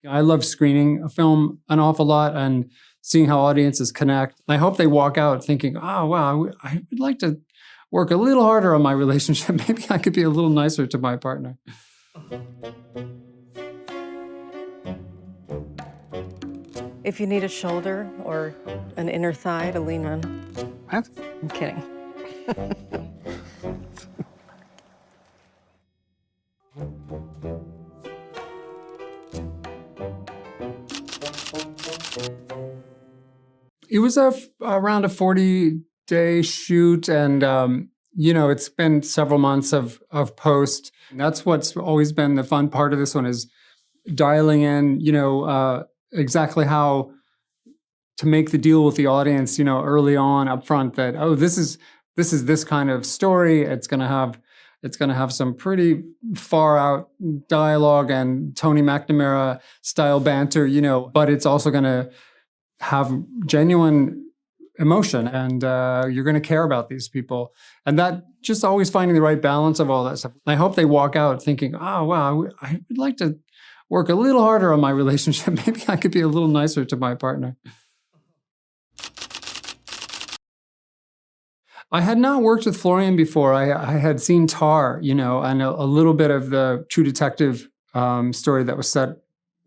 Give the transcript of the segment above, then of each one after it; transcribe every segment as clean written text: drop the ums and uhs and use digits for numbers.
I love screening a film an awful lot and seeing how audiences connect. I hope they walk out thinking, oh, wow, I would like to work a little harder on my relationship. Maybe I could be a little nicer to my partner. If you need a shoulder or an inner thigh to lean on. What? I'm kidding. It was around a 40-day shoot, and it's been several months of post. And that's what's always been the fun part of this one, is dialing in, exactly how to make the deal with the audience, early on up front, that, oh, this is this kind of story. It's gonna have some pretty far out dialogue and Tony McNamara style banter, but it's also gonna have genuine emotion, and you're going to care about these people. And that, just always finding the right balance of all that stuff. I hope they walk out thinking, oh, wow, I would like to work a little harder on my relationship. Maybe I could be a little nicer to my partner. I had not worked with Florian before. I had seen Tar, and a little bit of the True Detective story that was set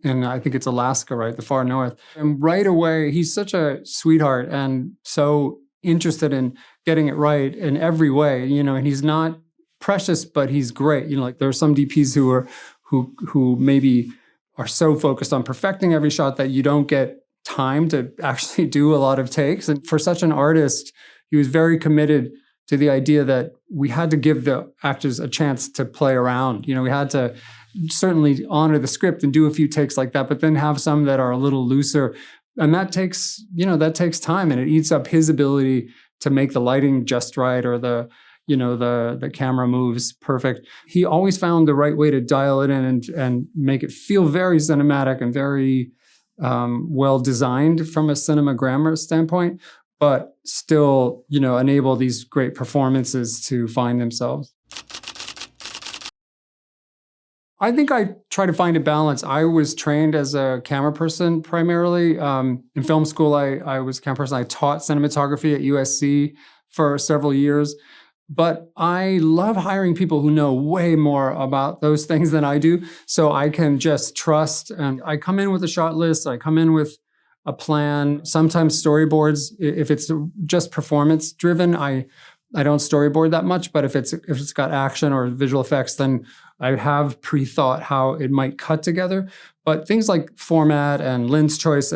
in, I think it's Alaska, right? The far north. And right away, he's such a sweetheart and so interested in getting it right in every way, and he's not precious, but he's great. Like there are some DPs who maybe are so focused on perfecting every shot that you don't get time to actually do a lot of takes. And for such an artist, he was very committed to the idea that we had to give the actors a chance to play around. We had to certainly honor the script and do a few takes like that, but then have some that are a little looser. And that takes time, and it eats up his ability to make the lighting just right, or the camera moves perfect. He always found the right way to dial it in and make it feel very cinematic and very well designed from a cinema grammar standpoint, but still, enable these great performances to find themselves. I think I try to find a balance. I was trained as a camera person primarily. In film school, I was a camera person. I taught cinematography at USC for several years. But I love hiring people who know way more about those things than I do, so I can just trust. And I come in with a shot list. I come in with a plan, sometimes storyboards. If it's just performance driven, I don't storyboard that much, but if it's got action or visual effects, then I have pre-thought how it might cut together. But things like format and lens choice,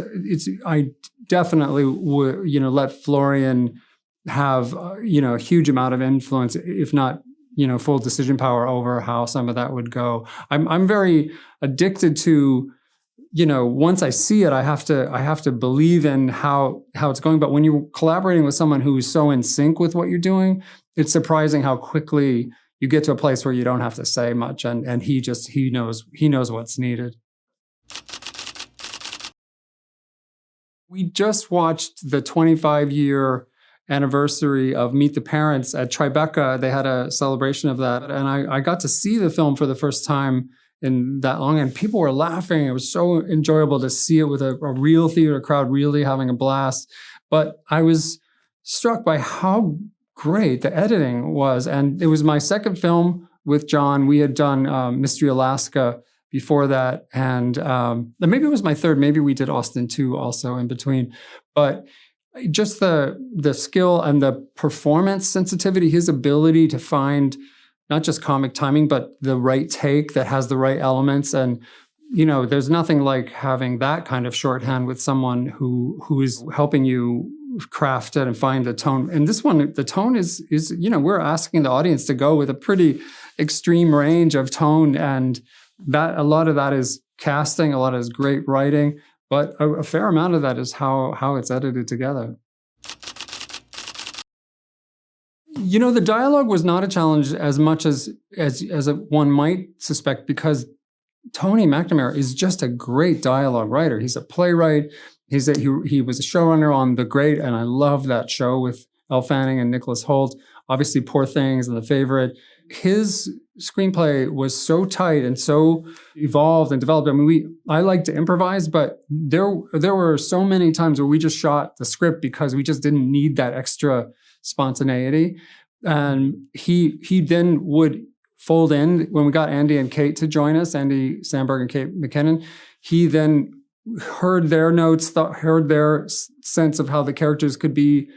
I definitely would, let Florian have, a huge amount of influence, if not, full decision power over how some of that would go. I'm very addicted to, once I see it, I have to believe in how it's going. But when you're collaborating with someone who's so in sync with what you're doing, it's surprising how quickly you get to a place where you don't have to say much, and he knows what's needed. We just watched the 25-year anniversary of Meet the Parents at Tribeca. They had a celebration of that, and I got to see the film for the first time in that long, and people were laughing. It was so enjoyable to see it with a real theater crowd really having a blast. But I was struck by how great the editing was. And it was my second film with John. We had done Mystery Alaska before that, and maybe it was my third. Maybe we did Austin 2 also in between. But just the skill and the performance sensitivity, his ability to find not just comic timing, but the right take that has the right elements. And, there's nothing like having that kind of shorthand with someone who is helping you craft it and find the tone. And this one, the tone is we're asking the audience to go with a pretty extreme range of tone. And that a lot of that is casting, a lot of it is great writing, but a fair amount of that is how it's edited together. The dialogue was not a challenge as much as one might suspect, because Tony McNamara is just a great dialogue writer. He's a playwright. He was a showrunner on The Great, and I love that show with Elle Fanning and Nicholas Hoult. Obviously, Poor Things and The Favorite. his screenplay was so tight and so evolved and developed. I mean, I like to improvise, but there were so many times where we just shot the script because we just didn't need that extra spontaneity. And he then would fold in when we got Andy and Kate to join us, Andy Samberg and Kate McKinnon. He then heard their notes, heard their sense of how the characters could be,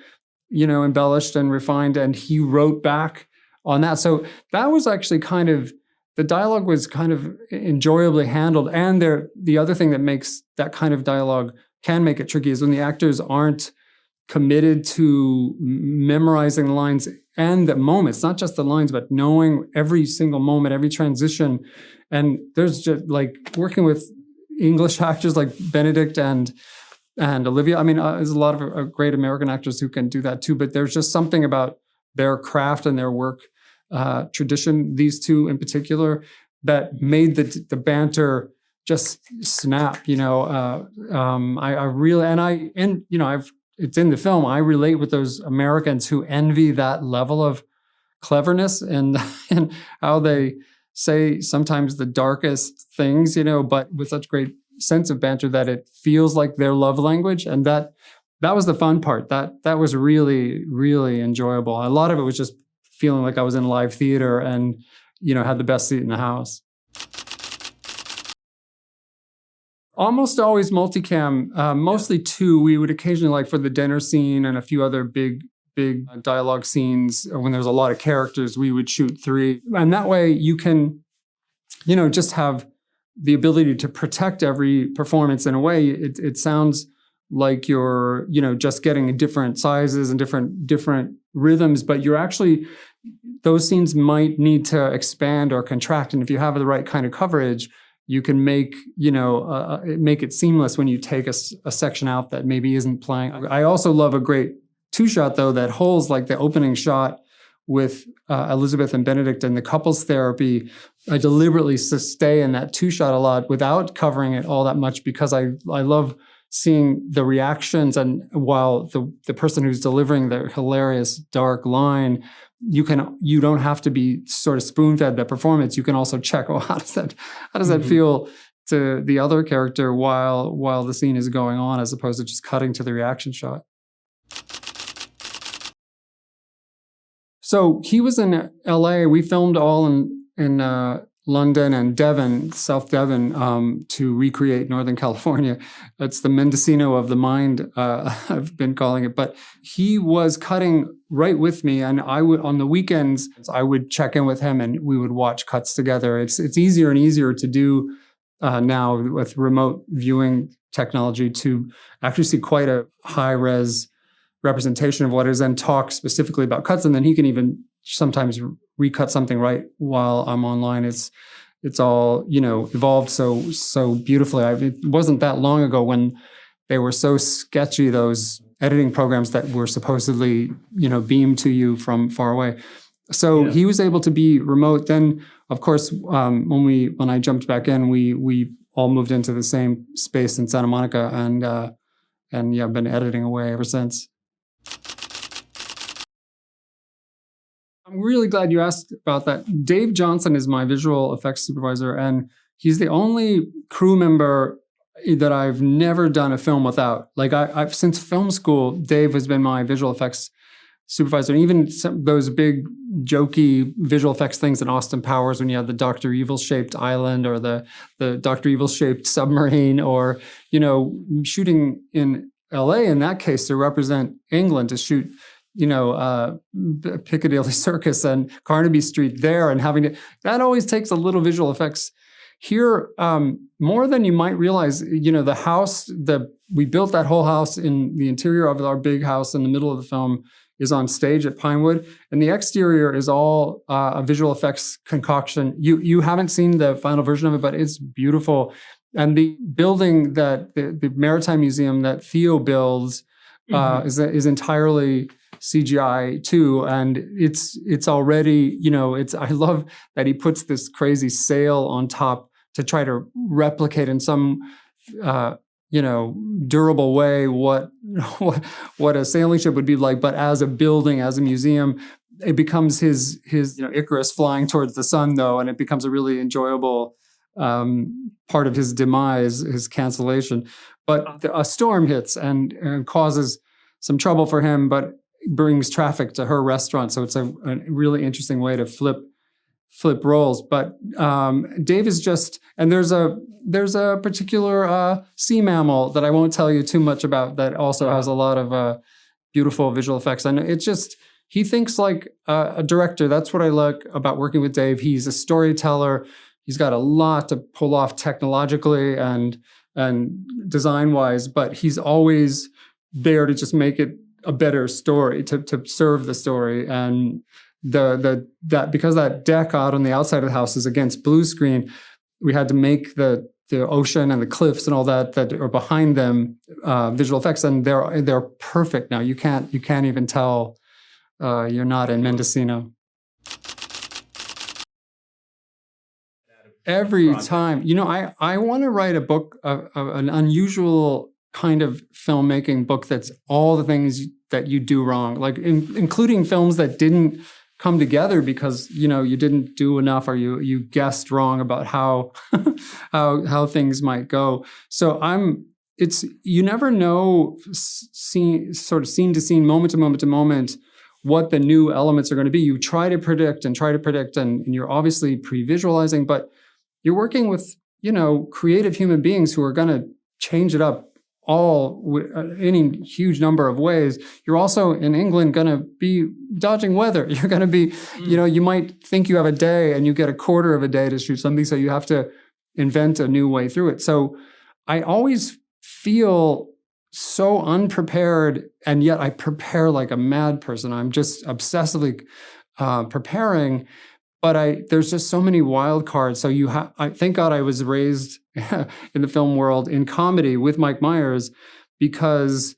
embellished and refined, and he wrote back on that. So that was actually the dialogue was kind of enjoyably handled. And the other thing that makes that kind of dialogue can make it tricky is when the actors aren't committed to memorizing the lines and the moments, not just the lines, but knowing every single moment, every transition. And there's just like working with English actors like Benedict and Olivia. I mean, there's a lot of great American actors who can do that too, but there's just something about their craft and their work tradition, these two in particular, that made the banter just snap. It's in the film. I relate with those Americans who envy that level of cleverness and how they say sometimes the darkest things, but with such great sense of banter that it feels like their love language. And that was the fun part. That was really, really enjoyable. A lot of it was just feeling like I was in live theater and, had the best seat in the house. Almost always multicam, mostly two. We would occasionally, like for the dinner scene and a few other big dialogue scenes, when there's a lot of characters, we would shoot three. And that way you can, just have the ability to protect every performance in a way. It sounds like you're, just getting different sizes and different rhythms, but you're actually, those scenes might need to expand or contract. And if you have the right kind of coverage, you can make, make it seamless when you take a section out that maybe isn't playing. I also love a great two-shot, though, that holds like the opening shot with Elizabeth and Benedict and the couples therapy. I deliberately stay in that two-shot a lot without covering it all that much because I love seeing the reactions. And while the person who's delivering the hilarious dark line, you don't have to be sort of spoon-fed the performance. You can also check, how does that feel to the other character while the scene is going on, as opposed to just cutting to the reaction shot. So he was in LA. We filmed all in London and Devon, South Devon, to recreate Northern California. It's the Mendocino of the mind, I've been calling it. But he was cutting right with me, and I would, on the weekends, I would check in with him and we would watch cuts together. It's easier and easier to do now with remote viewing technology to actually see quite a high-res representation of what is, and talk specifically about cuts. And then he can even sometimes recut something right while I'm online. It's all, evolved so beautifully. It wasn't that long ago when they were so sketchy, those editing programs that were supposedly, beamed to you from far away. So he was able to be remote. Then, of course, when I jumped back in, we all moved into the same space in Santa Monica, and I've been editing away ever since. I'm really glad you asked about that. Dave Johnson is my visual effects supervisor, and he's the only crew member that I've never done a film without. Like I've since film school, Dave has been my visual effects supervisor. And even those big jokey visual effects things in Austin Powers, when you have the Dr. Evil-shaped island or the Dr. Evil-shaped submarine, or, shooting in LA in that case to represent England, to shoot Piccadilly Circus and Carnaby Street there, and that always takes a little visual effects. Here, more than you might realize, the house, we built that whole house in the interior of our big house in the middle of the film is on stage at Pinewood, and the exterior is all a visual effects concoction. You haven't seen the final version of it, but it's beautiful. And the building that the Maritime Museum that Theo builds is entirely CGI too, and it's already, I love that he puts this crazy sail on top to try to replicate in some durable way what a sailing ship would be like, but as a building, as a museum. it becomes his Icarus flying towards the sun, though, and it becomes a really enjoyable part of his demise, his cancellation. But a storm hits and causes some trouble for him, but brings traffic to her restaurant. So it's a really interesting way to flip roles. But Dave is just, and there's a particular sea mammal that I won't tell you too much about that also has a lot of beautiful visual effects. And it's just, he thinks like a director. That's what I like about working with Dave. He's a storyteller. He's got a lot to pull off technologically and design-wise, but he's always there to just make it a better story, to serve the story. And that because that deck out on the outside of the house is against blue screen, we had to make the ocean and the cliffs and all that are behind them visual effects, and they're perfect now. You can't even tell you're not in Mendocino. Every time, I want to write a book, an unusual kind of filmmaking book that's all the things that you do wrong, like including films that didn't come together because you didn't do enough, or you guessed wrong about how how things might go. So you never know, scene to scene, moment to moment, what the new elements are going to be. You try to predict, and you're obviously pre-visualizing, but you're working with creative human beings who are going to change it up any huge number of ways. You're also in England going to be dodging weather. You're going to be, you might think you have a day and you get a quarter of a day to shoot something, so you have to invent a new way through it. So I always feel so unprepared, and yet I prepare like a mad person. I'm just obsessively preparing. But there's just so many wild cards. So I thank God I was raised in the film world in comedy with Mike Myers, because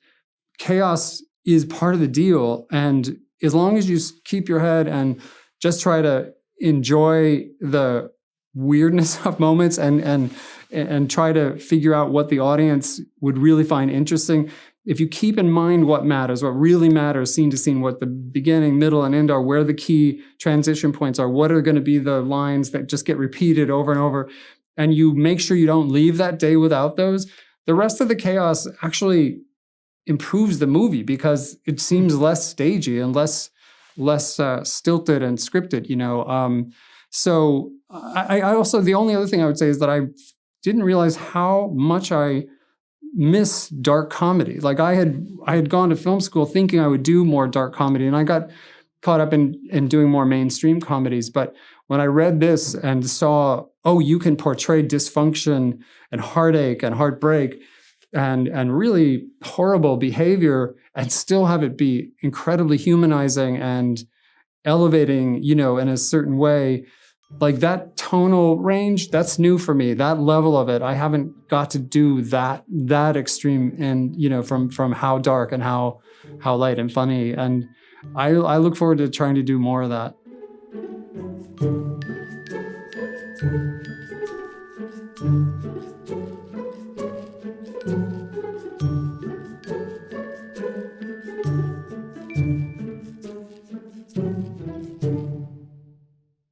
chaos is part of the deal. And as long as you keep your head and just try to enjoy the weirdness of moments and try to figure out what the audience would really find interesting. If you keep in mind what matters, what really matters, scene to scene, what the beginning, middle, and end are, where the key transition points are, what are going to be the lines that just get repeated over and over, and you make sure you don't leave that day without those, the rest of the chaos actually improves the movie because it seems less stagey and less stilted and scripted, So I also, the only other thing I would say is that I didn't realize how much I miss dark comedy. Like I had gone to film school thinking I would do more dark comedy, and I got caught up in doing more mainstream comedies. But when I read this and saw, you can portray dysfunction and heartache and heartbreak and really horrible behavior and still have it be incredibly humanizing and elevating, in a certain way, like that tonal range, that's new for me. That level of it, I haven't got to do that extreme, and from how dark and how light and funny. And I look forward to trying to do more of that.